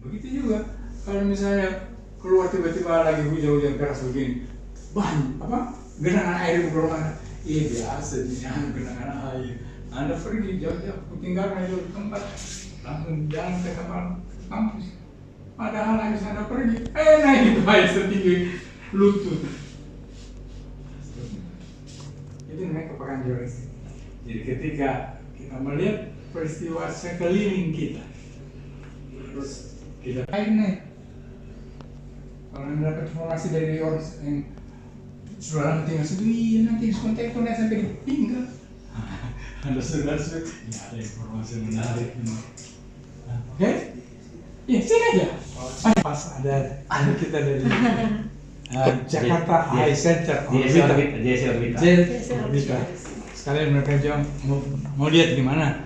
Begitu juga kalau misalnya keluar tiba-tiba lagi hujan-hujan keras begini, genangan air keluar mana? Iya biasa, genangan air. Anda pergi jauh-jauh, tinggalkan itu tempat, langsung jalan ke kampus. Padahal habis Anda pergi, naik itu air setinggi lutut. Itu namanya kepekaan geografis. Jadi ketika kita melihat peristiwa sekeliling kita, terus kita naik. Kalau Anda dapat informasi dari orang yang sudah lama tinggal sendiri, nanti kontak itu sampai ditinggal. Anda sudah ada informasi menarik ini. Oke? Ya, sini aja. Pas ada kita dari Jakarta High Center. JSC. Sekalian mereka juga mau lihat gimana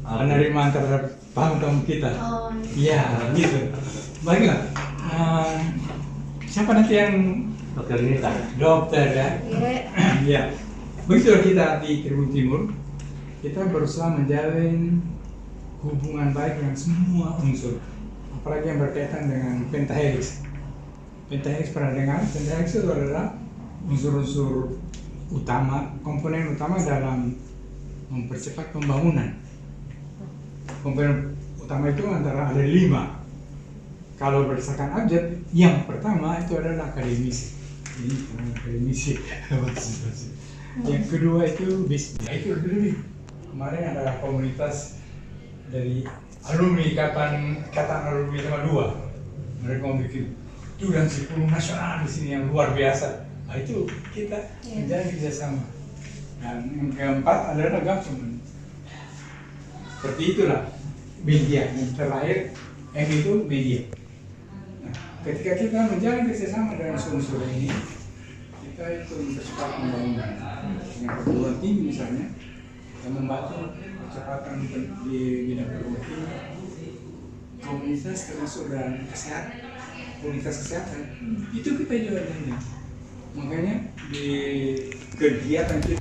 penerimaan terhadap tamu-tamu kita. Iya, gitu. Baiklah. Siapa nanti yang Dokter Nita? Dokter ya? Iya. Begitu kita di Tribun Timur, kita berusaha menjalin hubungan baik dengan semua unsur, apalagi yang berkaitan dengan pentahelix. Pentahelix pernah dengar? Pentahelix itu adalah unsur-unsur utama, komponen utama dalam mempercepat pembangunan. Komponen utama itu antara ada 5. Kalau berdasarkan abjad, yang pertama itu adalah akademisi. Ini akademisi. Yang kedua itu bisnis. Itu dulu. Kemarin ada komunitas dari alumni ikatan alumni sama 2. Mereka mau bikin dan 10 nasional di sini yang luar biasa. Nah, itu kita menjalin kerjasama. Dan yang keempat adalah government. Seperti itulah media. Yang terakhir M itu media. Nah, ketika kita menjalin kerjasama dengan unsur-unsur ini, kita itu mempercepat pembangunan. Dengan perguruan tinggi misalnya, kita membantu percepatan di bidang perguruan tinggi. Komunitas termasuk dan kesehatan, komunitas kesehatan itu kita juga ada. Makanya di kegiatan kita